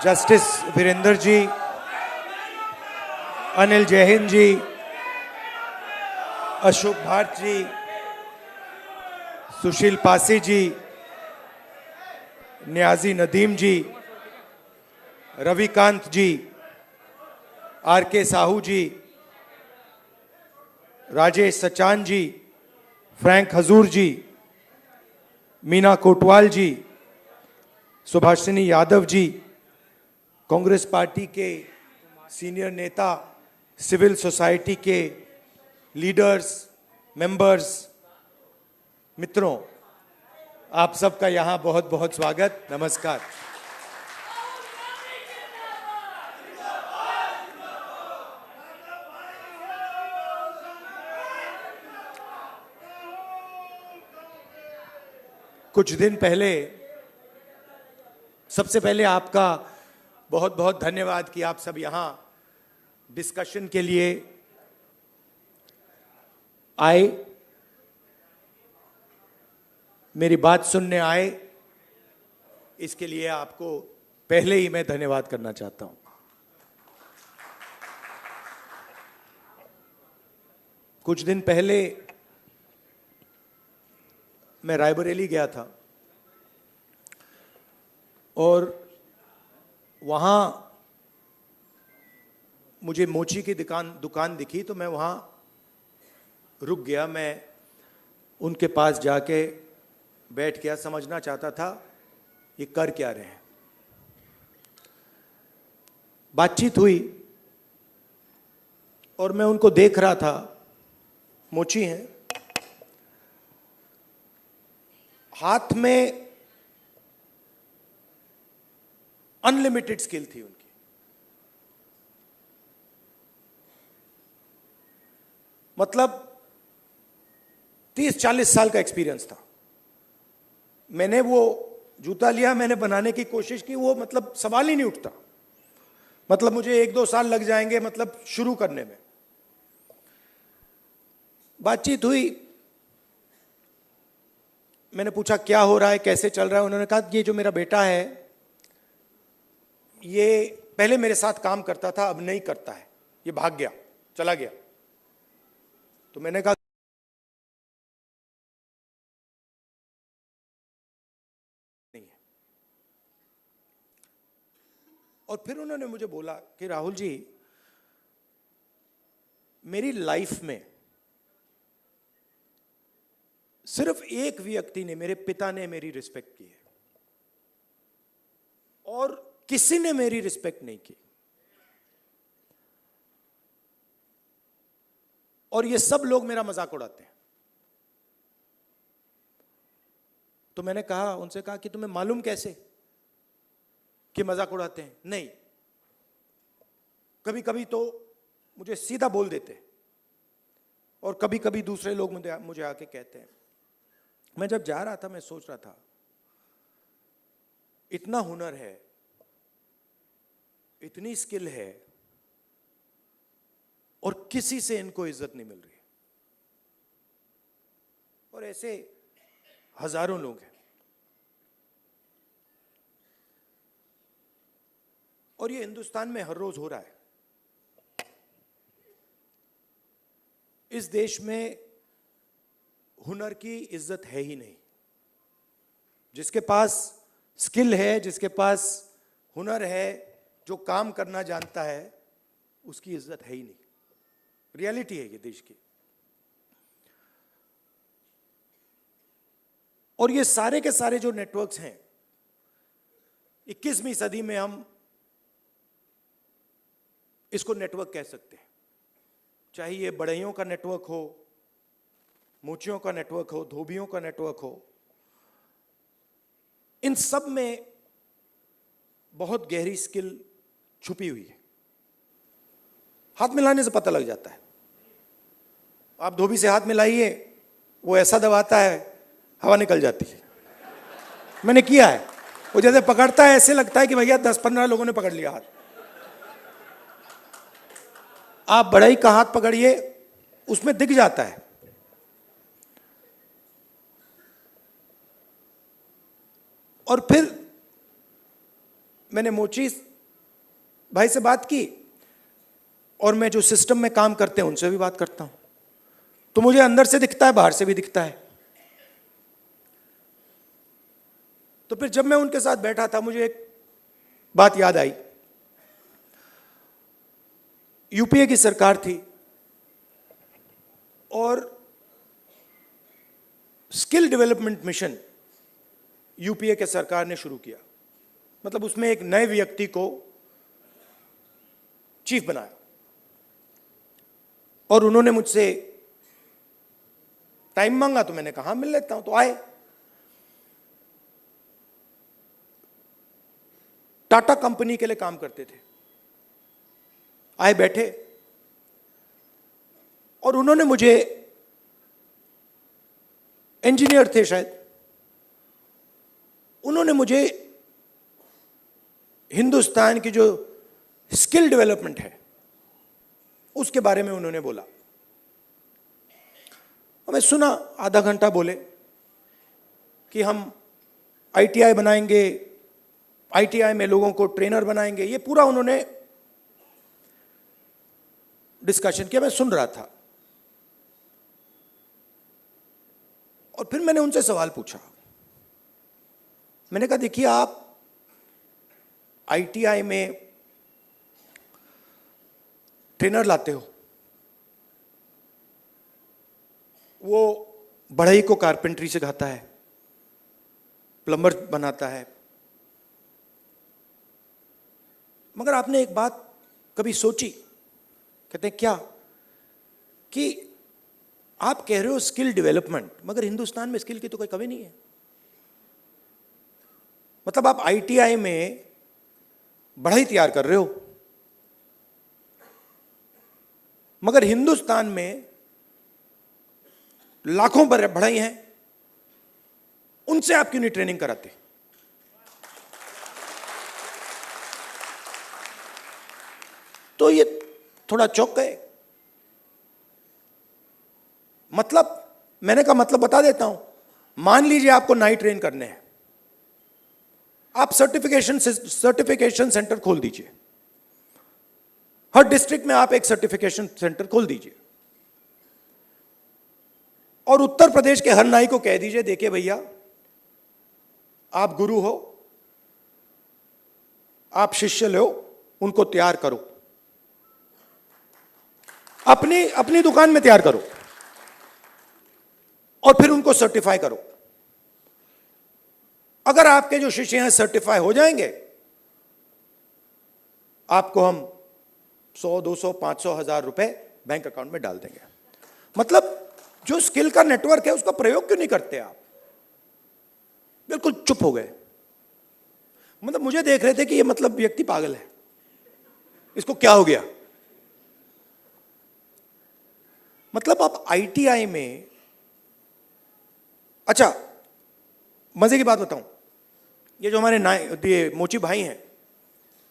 Justice Virendra ji, Anil Jain ji, Ashok Bhat ji, Sushil Pasi ji, Niyazi Nadeem ji, Ravikant ji, R K Sahu ji, Rajesh Sachan ji, Frank Huzur ji, Meena Kotwal ji, Subhashini Yadav ji, Congress party के senior नेता, civil society के लीडर्स, मेंबर्स, मित्रों, आप सबका यहां बहुत बहुत स्वागत, नमस्कार। कुछ दिन पहले, सबसे पहले आपका बहुत बहुत धन्यवाद कि आप सब यहां डिस्कशन के लिए आए, मेरी बात सुनने आए। इसके लिए आपको पहले ही मैं धन्यवाद करना चाहता हूं। कुछ दिन पहले मैं रायबरेली गया था और वहां मुझे मोची की दुकान दिखी तो मैं वहां रुक गया। मैं उनके पास जाके बैठ गया, समझना चाहता था ये कर क्या रहे हैं। बातचीत हुई और मैं उनको देख रहा था। मोची हैं, हाथ में अनलिमिटेड स्किल थी उनकी। मतलब 30-40 साल का एक्सपीरियंस था। मैंने वो जूता लिया, मैंने बनाने की कोशिश की, वो मतलब सवाल ही नहीं उठता। मतलब मुझे 1-2 साल लग जाएंगे मतलब शुरू करने में। बातचीत हुई, मैंने पूछा क्या हो रहा है, कैसे चल रहा है। उन्होंने कहा ये जो मेरा बेटा है ये पहले मेरे साथ काम करता था, अब नहीं करता है, ये भाग गया, चला गया। तो मैंने कहा नहीं है। और फिर उन्होंने मुझे बोला कि राहुल जी, मेरी लाइफ में सिर्फ एक व्यक्ति ने, मेरे पिता ने मेरी रिस्पेक्ट की है और किसी ने मेरी रिस्पेक्ट नहीं की। और ये सब लोग मेरा मजाक उड़ाते हैं। तो मैंने कहा, उनसे कहा कि तुम्हें मालूम कैसे कि मजाक उड़ाते हैं? नहीं, कभी कभी तो मुझे सीधा बोल देते हैं और कभी कभी दूसरे लोग मुझे आके कहते हैं। मैं जब जा रहा था मैं सोच रहा था इतना हुनर है, इतनी स्किल है और किसी से इनको इज्जत नहीं मिल रही। और ऐसे हजारों लोग हैं। और ये हिंदुस्तान में हर रोज हो रहा है। इस देश में हुनर की इज्जत है ही नहीं। जिसके पास स्किल है, जिसके पास हुनर है, जो काम करना जानता है, उसकी इज्जत है ही नहीं। रियलिटी है ये देश की। और ये सारे के सारे जो नेटवर्क्स हैं, 21वीं सदी में हम इसको नेटवर्क कह सकते हैं। चाहे ये बढ़इयों का नेटवर्क हो, मोचियों का नेटवर्क हो, धोबियों का नेटवर्क हो, इन सब में बहुत गहरी स्किल छुपी हुई है। हाथ मिलाने से पता लग जाता है। आप धोबी से हाथ मिलाइए, वो ऐसा दबाता है हवा निकल जाती है। मैंने किया है। वो जैसे पकड़ता है ऐसे लगता है कि भैया 10-15 लोगों ने पकड़ लिया हाथ। आप बढ़ई का हाथ पकड़िए, उसमें दिख जाता है। और फिर मैंने मोची भाई से बात की और मैं जो सिस्टम में काम करते हैं उनसे भी बात करता हूं, तो मुझे अंदर से दिखता है, बाहर से भी दिखता है। तो फिर जब मैं उनके साथ बैठा था, मुझे एक बात याद आई। यूपीए की सरकार थी और स्किल डेवलपमेंट मिशन यूपीए के सरकार ने शुरू किया। मतलब उसमें एक नए व्यक्ति को चीफ बनाया और उन्होंने मुझसे टाइम मांगा, तो मैंने कहा मिल लेता हूं। तो आए, टाटा कंपनी के लिए काम करते थे। आए, बैठे और उन्होंने मुझे, इंजीनियर थे शायद, उन्होंने मुझे हिंदुस्तान की जो स्किल डेवलपमेंट है उसके बारे में उन्होंने बोला। और मैं सुना, आधा घंटा बोले कि हम आईटीआई बनाएंगे, आईटीआई में लोगों को ट्रेनर बनाएंगे। ये पूरा उन्होंने डिस्कशन किया, मैं सुन रहा था। और फिर मैंने उनसे सवाल पूछा। मैंने कहा देखिए, आप आईटीआई में ट्रेनर लाते हो, वो बढ़ई को कारपेंट्री सिखाता है, प्लम्बर बनाता है, मगर आपने एक बात कभी सोची? कहते हैं क्या? कि आप कह रहे हो स्किल डेवलपमेंट, मगर हिंदुस्तान में स्किल की तो कोई कमी नहीं है। मतलब आप आईटीआई में बढ़ई तैयार कर रहे हो, मगर हिंदुस्तान में लाखों बढ़ई हैं, उनसे आप क्यों नहीं ट्रेनिंग कराते? तो ये थोड़ा चौंक गए। मतलब, मैंने कहा मतलब बता देता हूं। मान लीजिए आपको नाई ट्रेन करने हैं, आप सर्टिफिकेशन सेंटर खोल दीजिए। हर डिस्ट्रिक्ट में आप एक सर्टिफिकेशन सेंटर खोल दीजिए और उत्तर प्रदेश के हर नाई को कह दीजिए, देखिए भैया, आप गुरु हो, आप शिष्य लो, उनको तैयार करो, अपनी दुकान में तैयार करो और फिर उनको सर्टिफाई करो। अगर आपके जो शिष्य हैं सर्टिफाई हो जाएंगे, आपको हम 100, 200, 500, 1000 रुपए बैंक अकाउंट में डाल देंगे। मतलब जो स्किल का नेटवर्क है उसका प्रयोग क्यों नहीं करते आप? बिल्कुल चुप हो गए। मतलब मुझे देख रहे थे कि ये मतलब व्यक्ति पागल है, इसको क्या हो गया। मतलब आप आईटीआई में, अच्छा मजे की बात बताऊं, ये जो हमारे ये मोची भाई हैं,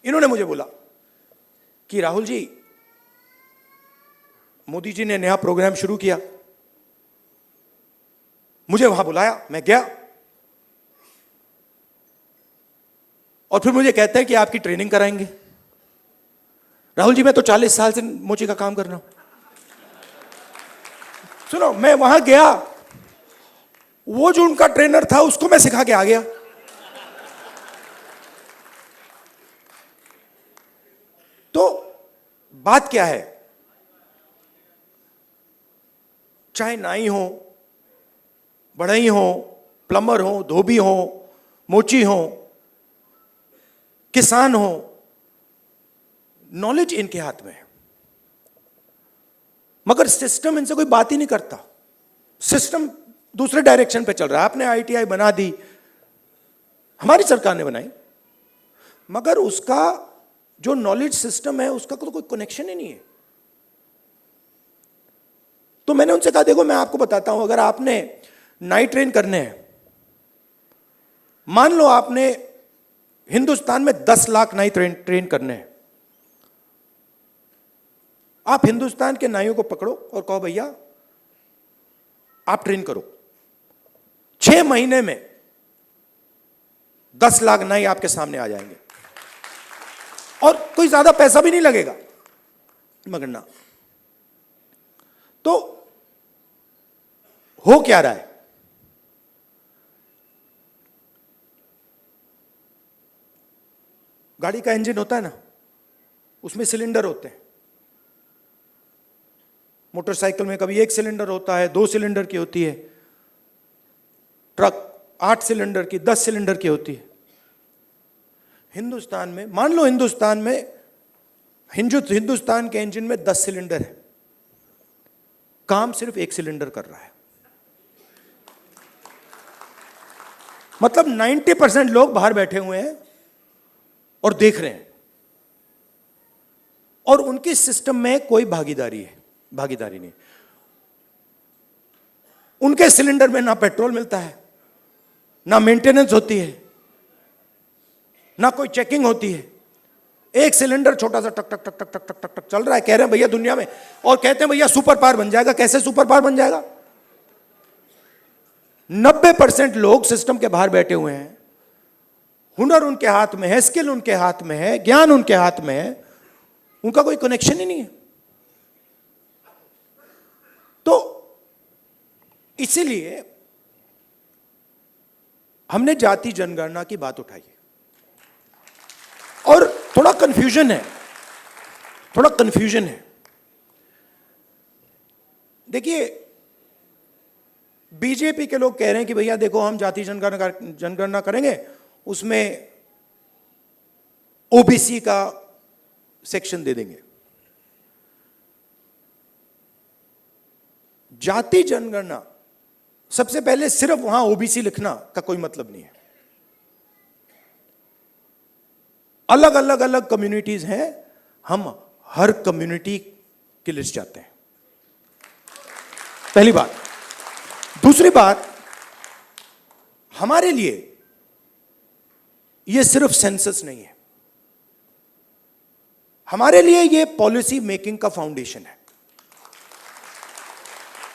इन्होंने मुझे बोला कि राहुल जी, मोदी जी ने नया प्रोग्राम शुरू किया, मुझे वहां बुलाया, मैं गया और फिर मुझे कहते हैं कि आपकी ट्रेनिंग कराएंगे। राहुल जी, मैं तो 40 साल से मोची का काम कर रहा हूं। सुनो, मैं वहां गया, वो जो उनका ट्रेनर था उसको मैं सिखा के आ गया। तो बात क्या है, चाहे नाई हो, बढ़ई हो, प्लम्बर हो, धोबी हो, मोची हो, किसान हो, नॉलेज इनके हाथ में है, मगर सिस्टम इनसे कोई बात ही नहीं करता। सिस्टम दूसरे डायरेक्शन पे चल रहा है। आपने आईटीआई बना दी, हमारी सरकार ने बनाई, मगर उसका जो नॉलेज सिस्टम है उसका तो कोई कनेक्शन ही नहीं है। तो मैंने उनसे कहा, देखो मैं आपको बताता हूं, अगर आपने नाई ट्रेन करने हैं, मान लो आपने हिंदुस्तान में 10 लाख नाई ट्रेन करने हैं, आप हिंदुस्तान के नाइयों को पकड़ो और कहो भैया आप ट्रेन करो, 6 महीने में 10 लाख नाई आपके सामने आ जाएंगे। और कोई ज्यादा पैसा भी नहीं लगेगा मगरना। तो हो क्या रहा है? गाड़ी का इंजन होता है ना, उसमें सिलेंडर होते हैं। मोटरसाइकिल में कभी 1 सिलेंडर होता है, 2 सिलेंडर की होती है, ट्रक 8 सिलेंडर की, 10 सिलेंडर की होती है। हिंदुस्तान में मान लो हिंदुस्तान के इंजन में 10 सिलेंडर है, काम सिर्फ 1 सिलेंडर कर रहा है। मतलब 90% लोग बाहर बैठे हुए हैं और देख रहे हैं, और उनकी सिस्टम में कोई भागीदारी नहीं। उनके सिलेंडर में ना पेट्रोल मिलता है, ना मेंटेनेंस होती है, ना कोई चेकिंग होती है। 1 सिलेंडर छोटा सा टक टक टक टक टक टक टक टक चल रहा है। कह रहे हैं भैया दुनिया में, और कहते हैं भैया सुपर पावर बन जाएगा। कैसे सुपर पावर बन जाएगा? 90% लोग सिस्टम के बाहर बैठे हुए हैं। हुनर उनके हाथ में है, स्किल उनके हाथ में है, ज्ञान उनके हाथ में है, उनका कोई कनेक्शन ही नहीं है। तो इसीलिए हमने जाति जनगणना की बात उठाई है। और थोड़ा कंफ्यूजन है। देखिए, बीजेपी के लोग कह रहे हैं कि भैया देखो हम जाति जनगणना करेंगे, उसमें ओबीसी का सेक्शन दे देंगे। जाति जनगणना, सबसे पहले सिर्फ वहां ओबीसी लिखना का कोई मतलब नहीं है। अलग अलग कम्युनिटीज हैं, हम हर कम्युनिटी की लिस्ट चाहते हैं। पहली बात। दूसरी बात, हमारे लिए यह सिर्फ सेंसस नहीं है, हमारे लिए यह पॉलिसी मेकिंग का फाउंडेशन है,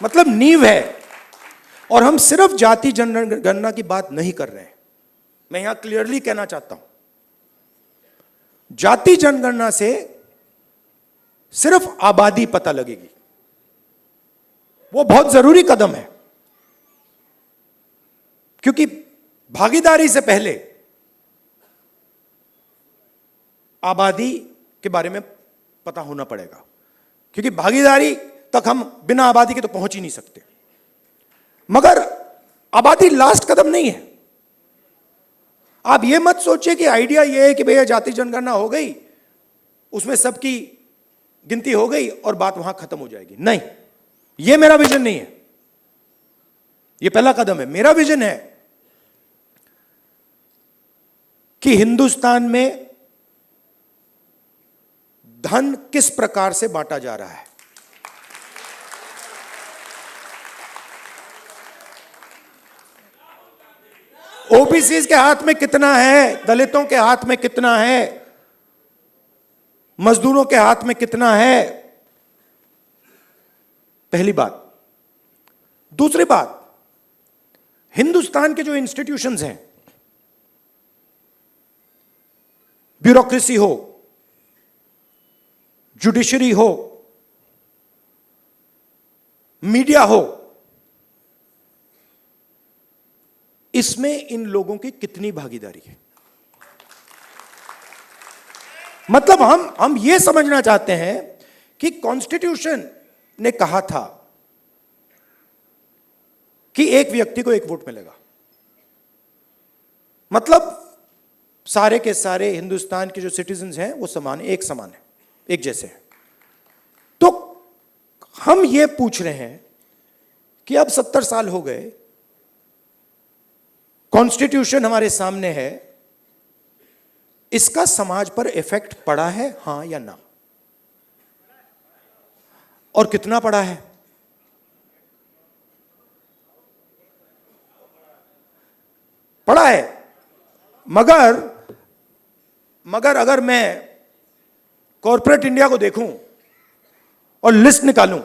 मतलब नींव है। और हम सिर्फ जाति जनगणना की बात नहीं कर रहे हैं। मैं यहां क्लियरली कहना चाहता हूं, जाति जनगणना से सिर्फ आबादी पता लगेगी, वो बहुत जरूरी कदम है, क्योंकि भागीदारी से पहले आबादी के बारे में पता होना पड़ेगा, क्योंकि भागीदारी तक हम बिना आबादी के तो पहुंच ही नहीं सकते। मगर आबादी लास्ट कदम नहीं है। आप यह मत सोचिए कि आइडिया यह है कि भैया जाति जनगणना हो गई, उसमें सबकी गिनती हो गई और बात वहां खत्म हो जाएगी। नहीं, यह मेरा विजन नहीं है। यह पहला कदम है। मेरा विजन है कि हिंदुस्तान में धन किस प्रकार से बांटा जा रहा है। ओबीसी के हाथ में कितना है, दलितों के हाथ में कितना है, मजदूरों के हाथ में कितना है, पहली बात। दूसरी बात, हिंदुस्तान के जो इंस्टीट्यूशंस हैं, ब्यूरोक्रेसी हो, जुडिशरी हो, मीडिया हो, इसमें इन लोगों की कितनी भागीदारी है। मतलब हम यह समझना चाहते हैं कि कॉन्स्टिट्यूशन ने कहा था कि एक व्यक्ति को 1 वोट मिलेगा, मतलब सारे के सारे हिंदुस्तान के जो सिटीजन्स हैं वो समान है, एक जैसे हैं। तो हम ये पूछ रहे हैं कि अब 70 साल हो गए, कॉन्स्टिट्यूशन हमारे सामने है, इसका समाज पर इफेक्ट पड़ा है, हां या ना, और कितना पड़ा है? पड़ा है। मगर अगर मैं कॉर्पोरेट इंडिया को देखूं और लिस्ट निकालूं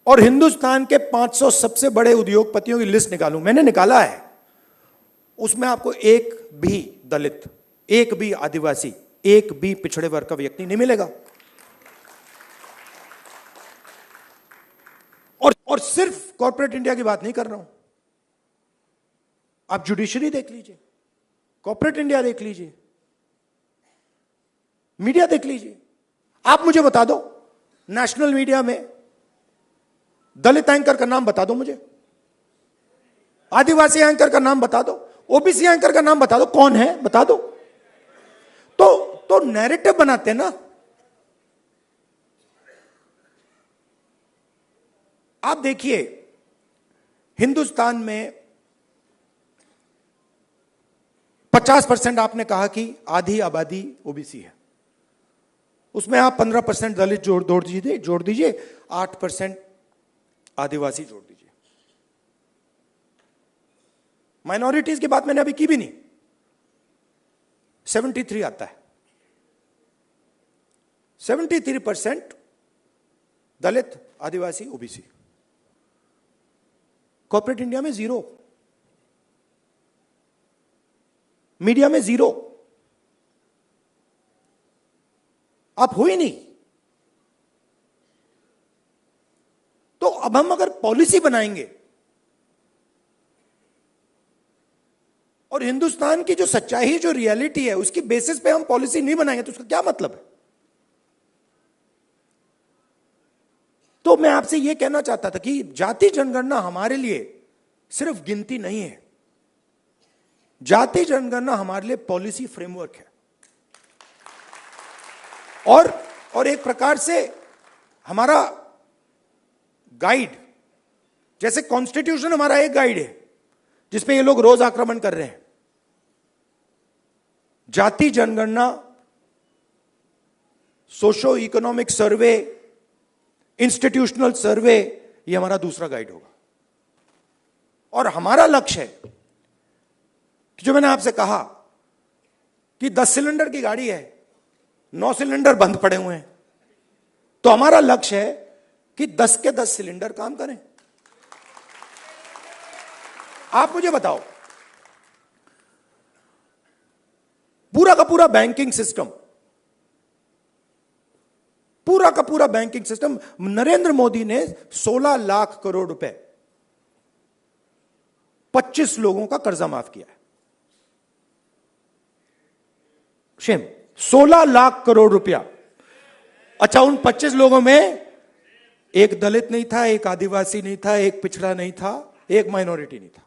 और हिंदुस्तान के 500 सबसे बड़े उद्योगपतियों की लिस्ट निकालूं, मैंने निकाला है, उसमें आपको एक भी दलित, एक भी आदिवासी, एक भी पिछड़े वर्ग का व्यक्ति नहीं मिलेगा। और सिर्फ कॉर्पोरेट इंडिया की बात नहीं कर रहा हूं, आप जुडिशरी देख लीजिए, कॉर्पोरेट इंडिया देख लीजिए, मीडिया देख लीजिए। आप मुझे बता दो, नेशनल मीडिया में दलित एंकर का नाम बता दो मुझे, आदिवासी एंकर का नाम बता दो, ओबीसी एंकर का नाम बता दो, कौन है बता दो। तो नैरेटिव बनाते हैं ना। आप देखिए, हिंदुस्तान में 50% आपने कहा कि आधी आबादी ओबीसी है, उसमें आप 15% दलित जोड़ दीजिए, 8% आदिवासी जोड़ दीजिए। माइनॉरिटीज की बात मैंने अभी की भी नहीं, 73 आता है। 73% दलित, आदिवासी, ओबीसी। कॉर्पोरेट इंडिया में 0, मीडिया में 0। आप हो ही नहीं। तो अब हम अगर पॉलिसी बनाएंगे और हिंदुस्तान की जो सच्चाई, जो रियलिटी है, उसकी बेसिस पे हम पॉलिसी नहीं बनाएंगे तो उसका क्या मतलब है? तो मैं आपसे यह कहना चाहता था कि जाति जनगणना हमारे लिए सिर्फ गिनती नहीं है, जाति जनगणना हमारे लिए पॉलिसी फ्रेमवर्क है, और एक प्रकार से हमारा गाइड, जैसे कॉन्स्टिट्यूशन हमारा एक गाइड है जिसपे ये लोग रोज आक्रमण कर रहे हैं, जाति जनगणना, सोशो इकोनॉमिक सर्वे, इंस्टीट्यूशनल सर्वे, ये हमारा दूसरा गाइड होगा। और हमारा लक्ष्य है कि जो मैंने आपसे कहा कि 10 सिलेंडर की गाड़ी है, 9 सिलेंडर बंद पड़े हुए हैं, तो हमारा लक्ष्य है कि 10 के 10 सिलेंडर काम करें। आप मुझे बताओ, पूरा का पूरा बैंकिंग सिस्टम, पूरा का पूरा बैंकिंग सिस्टम, नरेंद्र मोदी ने 16 लाख करोड़ रुपए 25 लोगों का कर्जा माफ किया है। शेम, 16 लाख करोड़ रुपया। अच्छा, उन 25 लोगों में एक दलित नहीं था, एक आदिवासी नहीं था, एक पिछड़ा नहीं था, एक माइनॉरिटी नहीं था।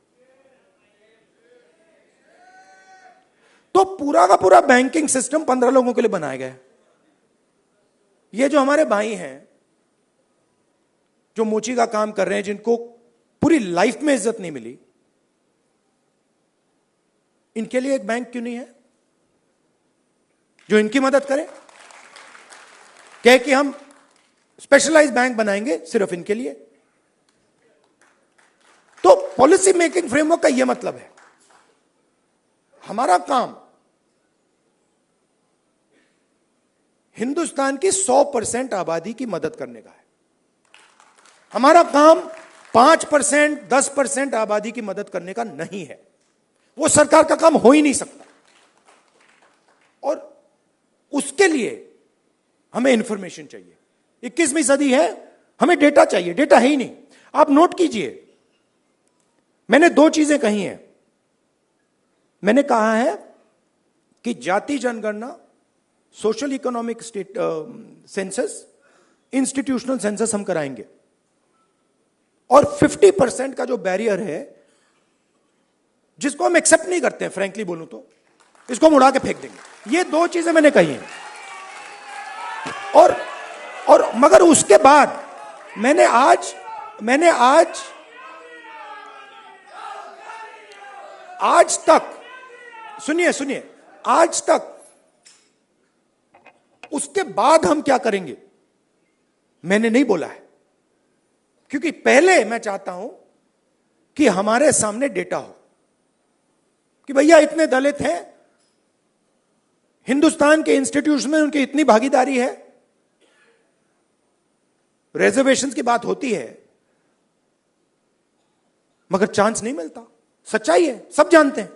तो पूरा का पूरा बैंकिंग सिस्टम 15 लोगों के लिए बनाया गया है। ये जो हमारे भाई हैं जो मोची का काम कर रहे हैं, जिनको पूरी लाइफ में इज्जत नहीं मिली, इनके लिए एक बैंक क्यों नहीं है जो इनकी मदद करे? कहे कि हम स्पेशलाइज बैंक बनाएंगे सिर्फ इनके लिए। तो पॉलिसी मेकिंग फ्रेमवर्क का यह मतलब है, हमारा काम हिंदुस्तान की 100% आबादी की मदद करने का है। हमारा काम 5%, 10% आबादी की मदद करने का नहीं है। वो सरकार का काम हो ही नहीं सकता। और उसके लिए हमें इंफॉर्मेशन चाहिए। 21वीं सदी है, हमें डेटा चाहिए। डेटा है ही नहीं। आप नोट कीजिए, मैंने 2 चीजें कही हैं। मैंने कहा है कि जाति जनगणना, social economic state census, institutional census हम कराएंगे, और 50% का जो बैरियर है, जिसको हम एक्सेप्ट नहीं करते हैं, फ्रैंकली बोलूं तो इसको हम उड़ा के फेंक देंगे। ये 2 चीजें मैंने कही हैं। और मगर उसके बाद मैंने आज तक, सुनिए, आज तक उसके बाद हम क्या करेंगे मैंने नहीं बोला है, क्योंकि पहले मैं चाहता हूं कि हमारे सामने डेटा हो कि भैया इतने दलित हैं, हिंदुस्तान के इंस्टीट्यूशन में उनकी इतनी भागीदारी है। रिजर्वेशंस की बात होती है मगर चांस नहीं मिलता। सच्चाई है, सब जानते हैं।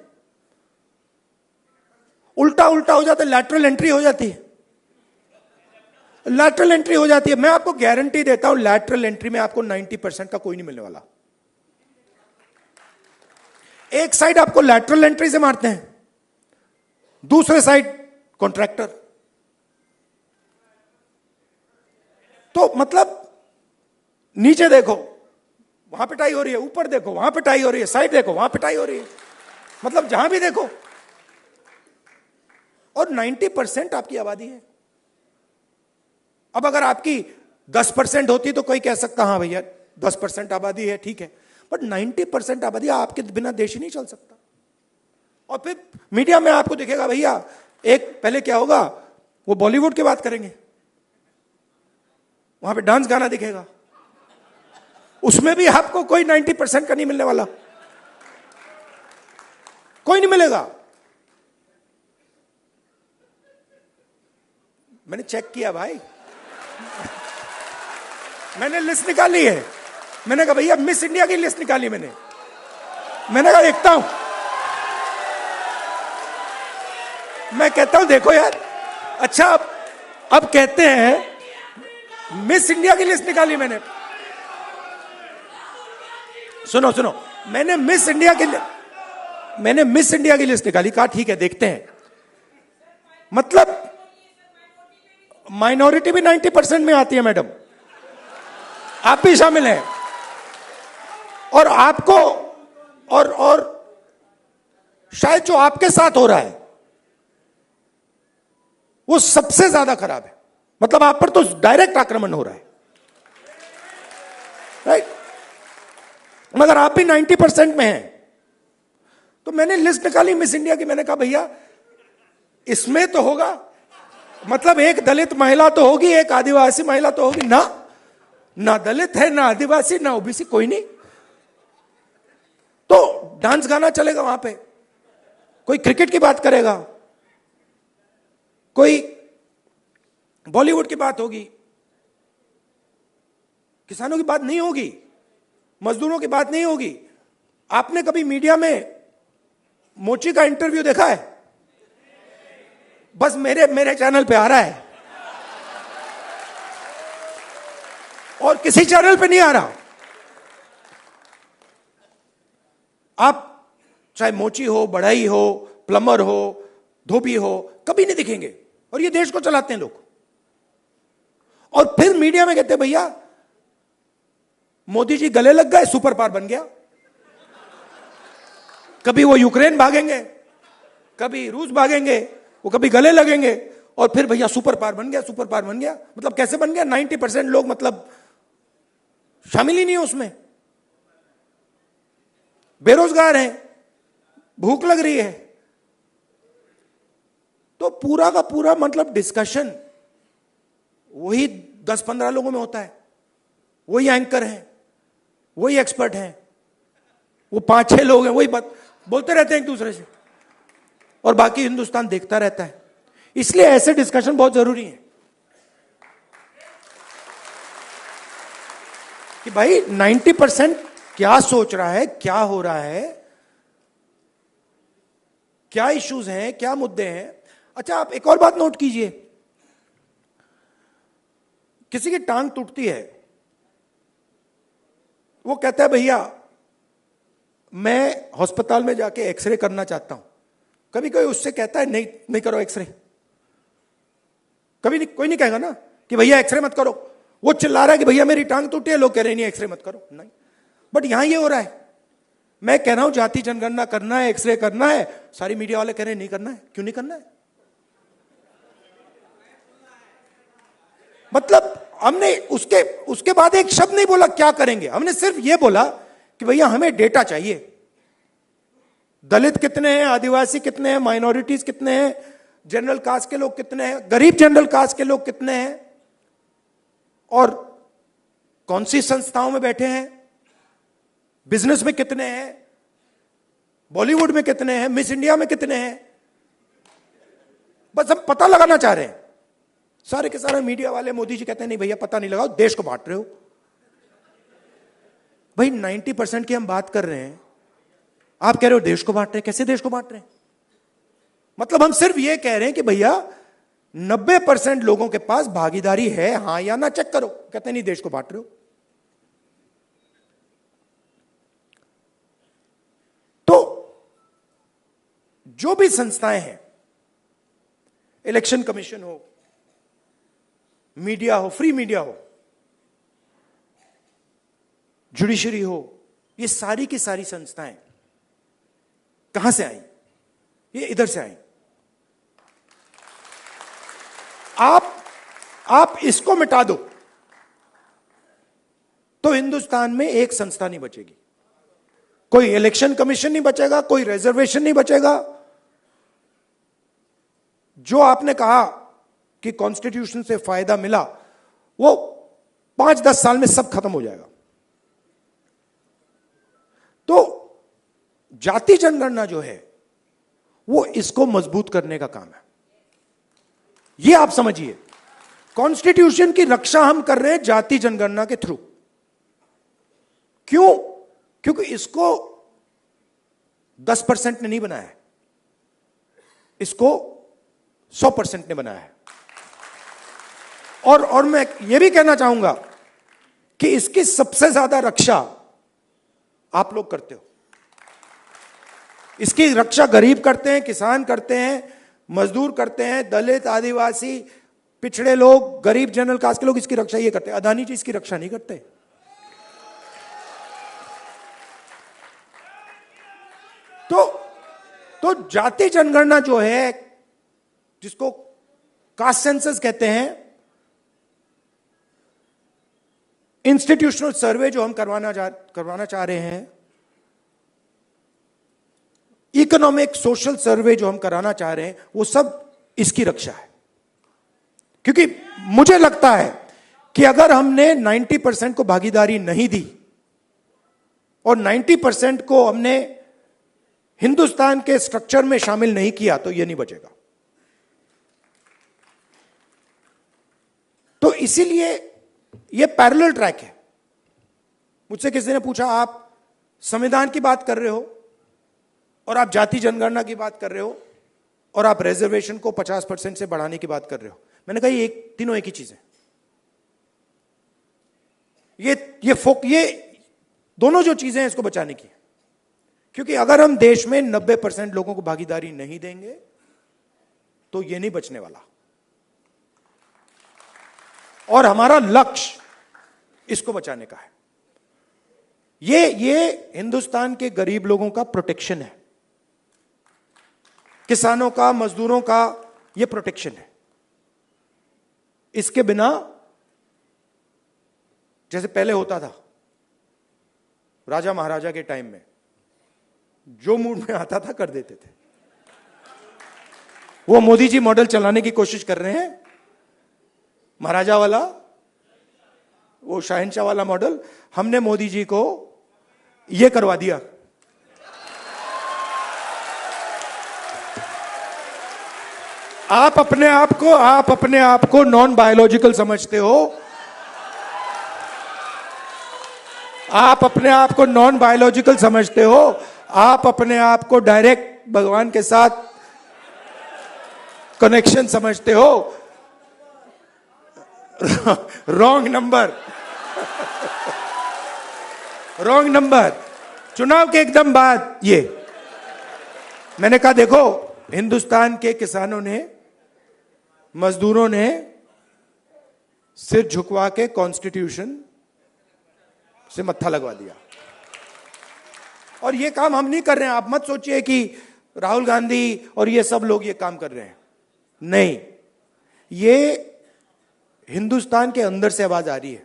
उल्टा उल्टा हो जाता है, लैटरल एंट्री हो जाती है, लैटरल एंट्री हो जाती है। मैं आपको गारंटी देता हूं लैटरल एंट्री में आपको 90% का कोई नहीं मिलने वाला। एक साइड आपको लैटरल एंट्री से मारते हैं, दूसरे साइड कॉन्ट्रैक्टर। तो मतलब नीचे देखो वहां पिटाई हो रही है, ऊपर देखो वहां पिटाई हो रही है, साइड देखो वहां पिटाई हो रही है, मतलब जहां भी देखो। और 90% आपकी आबादी है। अब अगर आपकी 10% होती तो कोई कह सकता हाँ भैया 10% आबादी है, ठीक है, बट 90% आबादी, आपके बिना देश ही नहीं चल सकता। और फिर मीडिया में आपको दिखेगा भैया, एक पहले क्या होगा, वो बॉलीवुड की बात करेंगे, वहां पे डांस गाना दिखेगा, उसमें भी आपको कोई 90% का नहीं मिलने वाला, कोई नहीं मिलेगा। मैंने चेक किया भाई, मैंने लिस्ट निकाली है। मैंने कहा भैया मिस इंडिया की लिस्ट निकाली मैंने कहा देखता हूं। मैं कहता हूं देखो यार, अच्छा अब कहते हैं मिस इंडिया की लिस्ट निकाली मैंने। सुनो सुनो, मैंने मिस इंडिया की लिस्ट निकाली, कहा ठीक है देखते हैं। मतलब माइनॉरिटी भी 90% में आती है मैडम, आप भी शामिल हैं। और आपको और शायद जो आपके साथ हो रहा है वो सबसे ज्यादा खराब है। मतलब आप पर तो डायरेक्ट आक्रमण हो रहा है, राइट। मगर आप भी 90% में हैं। तो मैंने लिस्ट निकाली मिस इंडिया की, मैंने कहा भैया इसमें तो होगा, मतलब एक दलित महिला तो होगी, एक आदिवासी महिला तो होगी ना दलित है, ना आदिवासी, ना ओबीसी, कोई नहीं। तो डांस गाना चलेगा वहां पे, कोई क्रिकेट की बात करेगा, कोई बॉलीवुड की बात होगी, किसानों की बात नहीं होगी, मजदूरों की बात नहीं होगी। आपने कभी मीडिया में मोची का इंटरव्यू देखा है? बस मेरे चैनल पे आ रहा है और किसी चैनल पे नहीं आ रहा। आप चाहे मोची हो, बढ़ई हो, प्लम्बर हो, धोबी हो, कभी नहीं दिखेंगे। और ये देश को चलाते हैं लोग। और फिर मीडिया में कहते हैं भैया मोदी जी गले लग गए, सुपर पावर बन गया। कभी वो यूक्रेन भागेंगे, कभी रूस भागेंगे, वो कभी गले लगेंगे, और फिर भैया सुपर पावर बन गया, सुपर पावर बन गया। मतलब कैसे बन गया? 90% लोग मतलब शामिल ही नहीं है उसमें, बेरोजगार हैं, भूख लग रही है। तो पूरा का पूरा मतलब डिस्कशन वही 10-15 लोगों में होता है, वही एंकर हैं, वही एक्सपर्ट हैं, वो 5-6 लोग हैं, वही बात बोलते रहते हैं एक दूसरे से, और बाकी हिंदुस्तान देखता रहता है। इसलिए ऐसे डिस्कशन बहुत जरूरी है कि भाई 90% क्या सोच रहा है, क्या हो रहा है, क्या इश्यूज हैं, क्या मुद्दे हैं। अच्छा, आप एक और बात नोट कीजिए, किसी की टांग टूटती है, वो कहता है भैया मैं अस्पताल में जाके एक्सरे करना चाहता हूं। कभी कोई उससे कहता है नहीं करो एक्सरे? कभी नहीं, कोई नहीं कहेगा ना कि भैया एक्सरे मत करो। वो चिल्ला रहा है कि भैया मेरी टांग टूटी है, लोग कह रहे नहीं एक्सरे मत करो, नहीं। बट यहां ये हो रहा है, मैं कह रहा हूं जाति जनगणना करना है, एक्सरे करना है, सारी मीडिया वाले कह रहे हैं नहीं करना है। क्यों नहीं करना है? मतलब हमने उसके बाद एक शब्द नहीं बोला क्या करेंगे, हमने सिर्फ यह बोला कि भैया हमें डेटा चाहिए। दलित कितने हैं, आदिवासी कितने हैं, माइनॉरिटीज कितने हैं, जनरल कास्ट के लोग कितने हैं, गरीब जनरल कास्ट के लोग कितने हैं, और कौन सी संस्थाओं में बैठे हैं, बिजनेस में कितने हैं, बॉलीवुड में कितने हैं, मिस इंडिया में कितने हैं। बस हम पता लगाना चाह रहे हैं। सारे के सारे मीडिया वाले, मोदी जी कहते हैं नहीं भैया पता नहीं लगाओ, देश को बांट रहे हो। भाई 90% की हम बात कर रहे हैं, आप कह रहे हो देश को बांट रहे हैं। कैसे देश को बांट रहे हैं? मतलब हम सिर्फ ये कह रहे हैं कि भैया 90% लोगों के पास भागीदारी है, हां या ना चेक करो। कहते नहीं देश को बांट रहे हो। तो जो भी संस्थाएं हैं, इलेक्शन कमीशन हो, मीडिया हो, फ्री मीडिया हो, जुडिशरी हो, ये सारी की सारी संस्थाएं कहां से आई? ये इधर से आई। आप इसको मिटा दो तो हिंदुस्तान में एक संस्था नहीं बचेगी। कोई इलेक्शन कमीशन नहीं बचेगा, कोई रिजर्वेशन नहीं बचेगा। जो आपने कहा कि कॉन्स्टिट्यूशन से फायदा मिला, वो 5-10 साल में सब खत्म हो जाएगा। तो जाति जनगणना जो है वो इसको मजबूत करने का काम है। ये आप समझिए, कॉन्स्टिट्यूशन की रक्षा हम कर रहे हैं जाति जनगणना के थ्रू। क्यों? क्योंकि इसको 10% ने नहीं बनाया है, इसको 100% ने बनाया है। और मैं यह भी कहना चाहूंगा कि इसकी सबसे ज्यादा रक्षा आप लोग करते हो। इसकी रक्षा गरीब करते हैं, किसान करते हैं, मजदूर करते हैं, दलित, आदिवासी, पिछड़े लोग, गरीब जनरल कास्ट के लोग इसकी रक्षा ये करते हैं। अदानी जी इसकी रक्षा नहीं करते। तो जाति जनगणना जो है, जिसको कास्ट सेंसस कहते हैं, इंस्टीट्यूशनल सर्वे जो हम करवाना चाह रहे हैं, इकोनॉमिक सोशल सर्वे जो हम कराना चाह रहे हैं, वो सब इसकी रक्षा है। क्योंकि मुझे लगता है कि अगर हमने 90% को भागीदारी नहीं दी और 90% को हमने हिंदुस्तान के स्ट्रक्चर में शामिल नहीं किया, तो यह नहीं बचेगा। तो इसीलिए यह पैरेलल ट्रैक है। मुझसे किसी ने पूछा, आप संविधान की बात कर रहे हो और आप जाति जनगणना की बात कर रहे हो और आप रिजर्वेशन को 50% से बढ़ाने की बात कर रहे हो। मैंने कहा ये तीनों एक ही चीज है। ये दोनों जो चीजें हैं इसको बचाने की है। क्योंकि अगर हम देश में 90% लोगों को भागीदारी नहीं देंगे तो ये नहीं बचने वाला। और हमारा लक्ष्य इसको बचाने का है। ये हिंदुस्तान के गरीब लोगों का प्रोटेक्शन है, किसानों का, मजदूरों का ये प्रोटेक्शन है। इसके बिना, जैसे पहले होता था राजा महाराजा के टाइम में, जो मूड में आता था कर देते थे। वो मोदी जी मॉडल चलाने की कोशिश कर रहे हैं, महाराजा वाला, वो शहंशाह वाला मॉडल। हमने मोदी जी को ये करवा दिया। आप अपने आप को नॉन बायोलॉजिकल समझते हो। आप अपने आप को नॉन बायोलॉजिकल समझते हो। आप अपने आप को डायरेक्ट भगवान के साथ कनेक्शन समझते हो। Wrong number. Wrong number. चुनाव के एकदम बाद ये मैंने कहा, देखो हिंदुस्तान के किसानों ने, मजदूरों ने सिर झुकवा के कॉन्स्टिट्यूशन से मत्था लगवा दिया। और ये काम हम नहीं कर रहे हैं। आप मत सोचिए कि राहुल गांधी और ये सब लोग ये काम कर रहे हैं। नहीं, ये हिंदुस्तान के अंदर से आवाज आ रही है।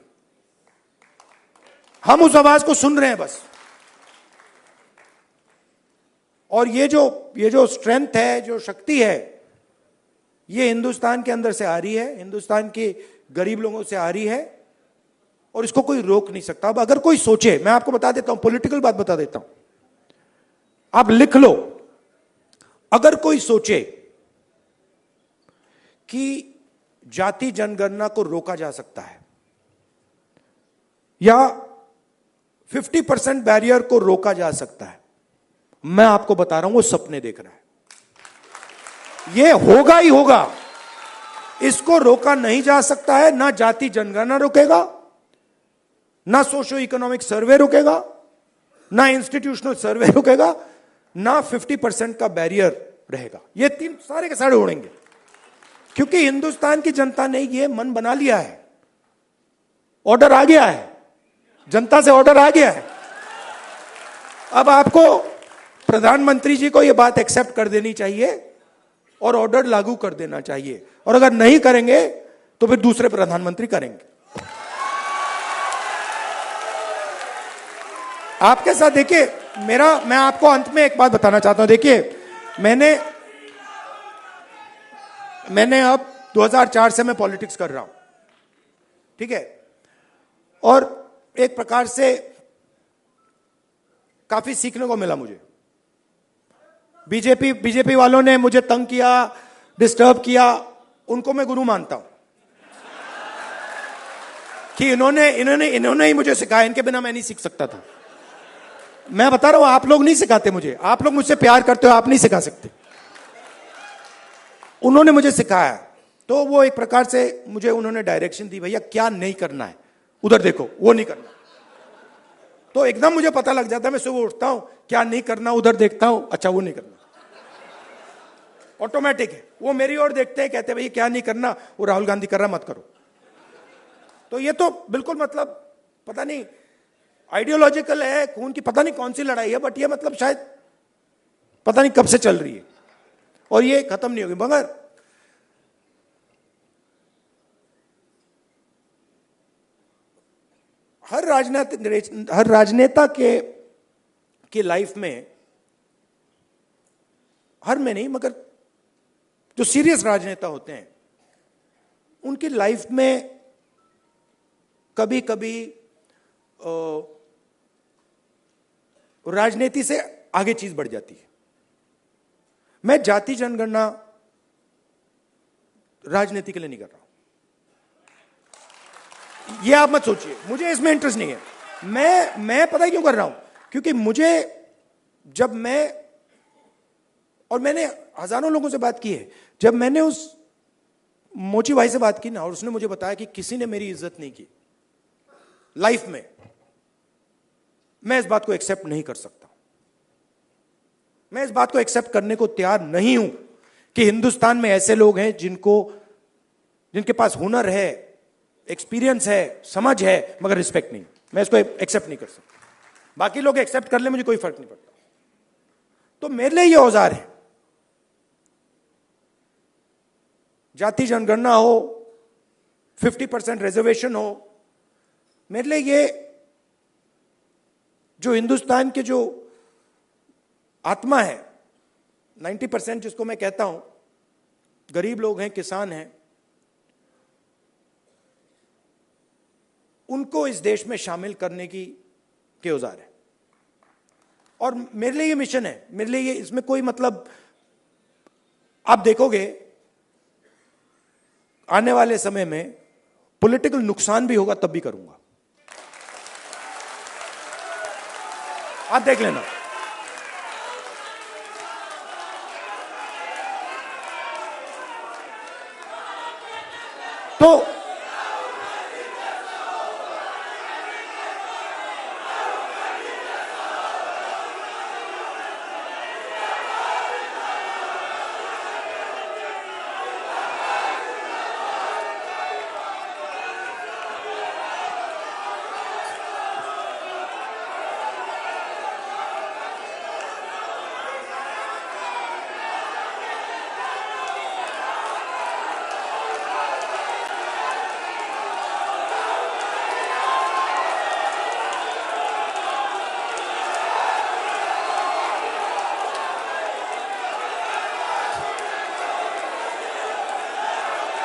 हम उस आवाज को सुन रहे हैं बस। और ये जो स्ट्रेंथ है, जो शक्ति है, ये हिंदुस्तान के अंदर से आ रही है, हिंदुस्तान के गरीब लोगों से आ रही है, और इसको कोई रोक नहीं सकता। अब अगर कोई सोचे, मैं आपको बता देता हूं, पॉलिटिकल बात बता देता हूं, आप लिख लो। अगर कोई सोचे कि जाति जनगणना को रोका जा सकता है या 50% बैरियर को रोका जा सकता है, मैं आपको बता रहा हूं वो सपने देख रहा है। ये होगा ही होगा, इसको रोका नहीं जा सकता है। ना जाति जनगणना रोकेगा, ना सोशो इकोनॉमिक सर्वे रोकेगा, ना इंस्टीट्यूशनल सर्वे रुकेगा, ना 50% का बैरियर रहेगा। ये तीन सारे के सारे उड़ेंगे, क्योंकि हिंदुस्तान की जनता ने ये मन बना लिया है। ऑर्डर आ गया है, जनता से ऑर्डर आ गया है। अब आपको प्रधानमंत्री जी को यह बात एक्सेप्ट कर देनी चाहिए और ऑर्डर लागू कर देना चाहिए, और अगर नहीं करेंगे तो फिर दूसरे प्रधानमंत्री करेंगे। आपके साथ देखिए, मैं आपको अंत में एक बात बताना चाहता हूं। देखिए, मैंने अब 2004 से मैं पॉलिटिक्स कर रहा हूं, ठीक है, और एक प्रकार से काफी सीखने को मिला मुझे। बीजेपी वालों ने मुझे तंग किया, डिस्टर्ब किया, उनको मैं गुरु मानता हूं कि इन्होंने ही मुझे सिखाया, इनके बिना मैं नहीं सीख सकता था। मैं बता रहा हूं, आप लोग नहीं सिखाते मुझे, आप लोग मुझसे प्यार करते हो, आप नहीं सिखा सकते। उन्होंने मुझे सिखाया, तो वो एक प्रकार से मुझे उन्होंने डायरेक्शन दी, भैया क्या नहीं करना है, उधर देखो, वो नहीं करना। तो एकदम मुझे पता लग जाता है, मैं सुबह उठता हूं, क्या नहीं करना, उधर देखता हूं, अच्छा वो नहीं करना, ऑटोमेटिक है। वो मेरी ओर देखते हैं, कहते हैं भैया क्या नहीं करना, वो राहुल गांधी कर रहा, मत करो। तो ये तो बिल्कुल मतलब पता नहीं आइडियोलॉजिकल है, खून की पता नहीं कौन सी लड़ाई है, बट ये मतलब शायद पता नहीं कब से चल रही है और ये खत्म नहीं होगी। मगर हर राजनेता के लाइफ में, हर में नहीं मगर जो सीरियस राजनेता होते हैं उनकी लाइफ में कभी कभी राजनीति से आगे चीज बढ़ जाती है। मैं जाति जनगणना राजनीति के लिए नहीं कर रहा हूं, ये आप मत सोचिए, मुझे इसमें इंटरेस्ट नहीं है। मैं पता है क्यों कर रहा हूं, क्योंकि मैंने हजारों लोगों से बात की है। जब मैंने उस मोची भाई से बात की ना, और उसने मुझे बताया कि किसी ने मेरी इज्जत नहीं की लाइफ में, मैं इस बात को एक्सेप्ट नहीं कर सकता। मैं इस बात को एक्सेप्ट करने को तैयार नहीं हूं कि हिंदुस्तान में ऐसे लोग हैं जिनके पास हुनर है, एक्सपीरियंस है, समझ है, मगर रिस्पेक्ट नहीं। मैं इसको एक्सेप्ट नहीं कर सकता। बाकी लोग एक्सेप्ट कर ले, मुझे कोई फर्क नहीं पड़ता। तो मेरे लिए ये औजार है, जाति जनगणना हो, 50% रिजर्वेशन हो, मेरे लिए ये जो हिंदुस्तान के जो आत्मा है, 90% जिसको मैं कहता हूं, गरीब लोग हैं, किसान हैं, उनको इस देश में शामिल करने के औजार है। और मेरे लिए ये मिशन है, मेरे लिए ये, इसमें कोई मतलब, आप देखोगे आने वाले समय में पॉलिटिकल नुकसान भी होगा, तब भी करूंगा, आप देख लेना। तो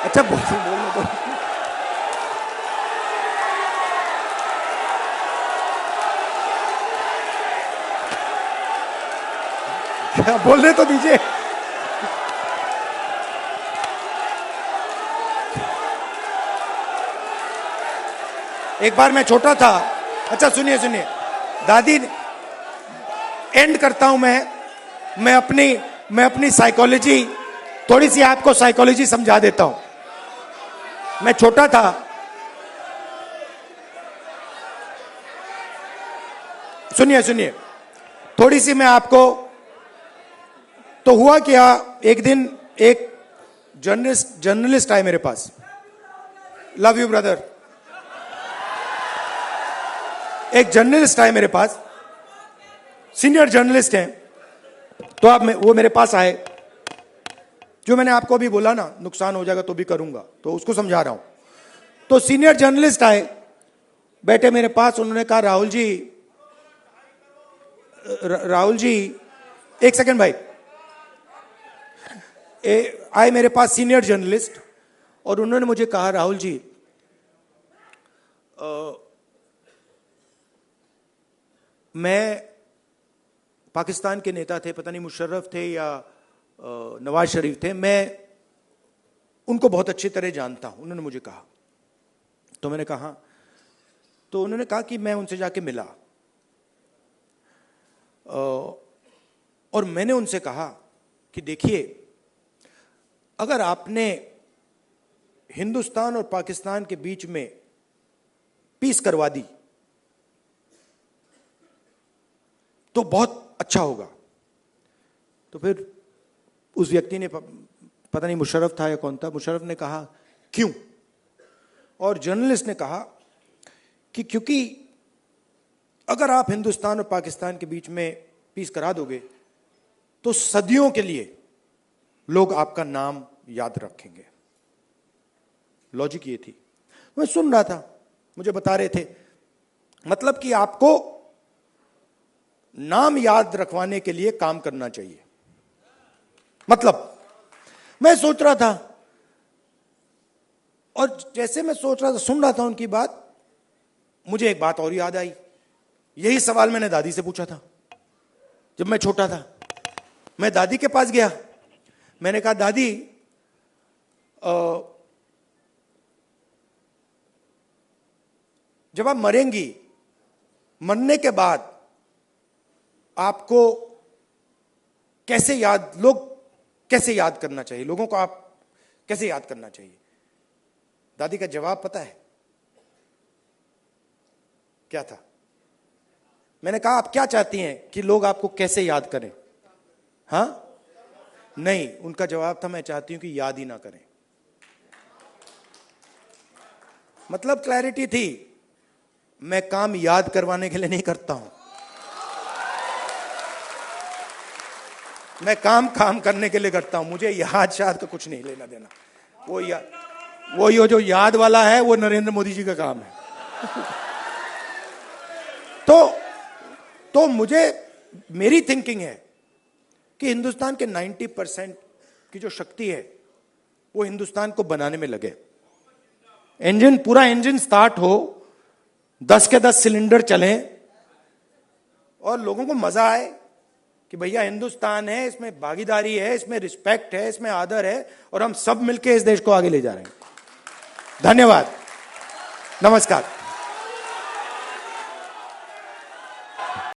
अच्छा बोलने दो। क्या बोलने तो दीजिए। एक बार मैं छोटा था, अच्छा सुनिए दादी, एंड करता हूं मैं अपनी साइकोलॉजी थोड़ी सी आपको साइकोलॉजी समझा देता हूं। मैं छोटा था, सुनिए सुनिए, थोड़ी सी मैं आपको, तो हुआ क्या, एक दिन एक जर्नलिस्ट आए मेरे पास। Love you brother. एक जर्नलिस्ट आए मेरे पास, सीनियर जर्नलिस्ट हैं, तो आप वो मेरे पास आए। जो मैंने आपको अभी बोला ना, नुकसान हो जाएगा तो भी करूंगा, तो उसको समझा रहा हूं। तो सीनियर जर्नलिस्ट आए, बैठे मेरे पास, उन्होंने कहा राहुल जी, एक सेकंड भाई, आए मेरे पास सीनियर जर्नलिस्ट, और उन्होंने मुझे कहा राहुल जी, मैं, पाकिस्तान के नेता थे, पता नहीं मुशर्रफ थे या नवाज शरीफ थे, मैं उनको बहुत अच्छी तरह जानता हूं, उन्होंने मुझे कहा। तो मैंने कहा, तो उन्होंने कहा कि मैं उनसे जाके मिला, और मैंने उनसे कहा कि देखिए, अगर आपने हिंदुस्तान और पाकिस्तान के बीच में पीस करवा दी तो बहुत अच्छा होगा। तो फिर उस व्यक्ति ने, पता नहीं मुशर्रफ था या कौन था, मुशर्रफ ने कहा क्यों? और जर्नलिस्ट ने कहा कि क्योंकि अगर आप हिंदुस्तान और पाकिस्तान के बीच में पीस करा दोगे तो सदियों के लिए लोग आपका नाम याद रखेंगे। लॉजिक ये थी। मैं सुन रहा था, मुझे बता रहे थे, मतलब कि आपको नाम याद रखवाने के लिए काम करना चाहिए। मतलब मैं सोच रहा था, और जैसे मैं सोच रहा था, सुन रहा था उनकी बात, मुझे एक बात और याद आई। यही सवाल मैंने दादी से पूछा था जब मैं छोटा था। मैं दादी के पास गया, मैंने कहा दादी, जब आप मरेंगी, मरने के बाद आपको लोग कैसे याद करना चाहिए, लोगों को आप कैसे याद करना चाहिए? दादी का जवाब पता है क्या था? मैंने कहा आप क्या चाहती हैं कि लोग आपको कैसे याद करें? हाँ, नहीं, उनका जवाब था मैं चाहती हूं कि याद ही ना करें। मतलब क्लैरिटी थी, मैं काम याद करवाने के लिए नहीं करता हूं, मैं काम करने के लिए करता हूं। मुझे याद शाद का कुछ नहीं लेना देना। वो ये जो याद वाला है वो नरेंद्र मोदी जी का काम है। तो मुझे, मेरी थिंकिंग है कि हिंदुस्तान के 90% की जो शक्ति है वो हिंदुस्तान को बनाने में लगे। पूरा इंजन स्टार्ट हो, 10 के 10 सिलेंडर चलें और लोगों को मजा आए कि भैया हिंदुस्तान है, इसमें भागीदारी है, इसमें रिस्पेक्ट है, इसमें आदर है, और हम सब मिलकर इस देश को आगे ले जा रहे हैं। धन्यवाद, नमस्कार।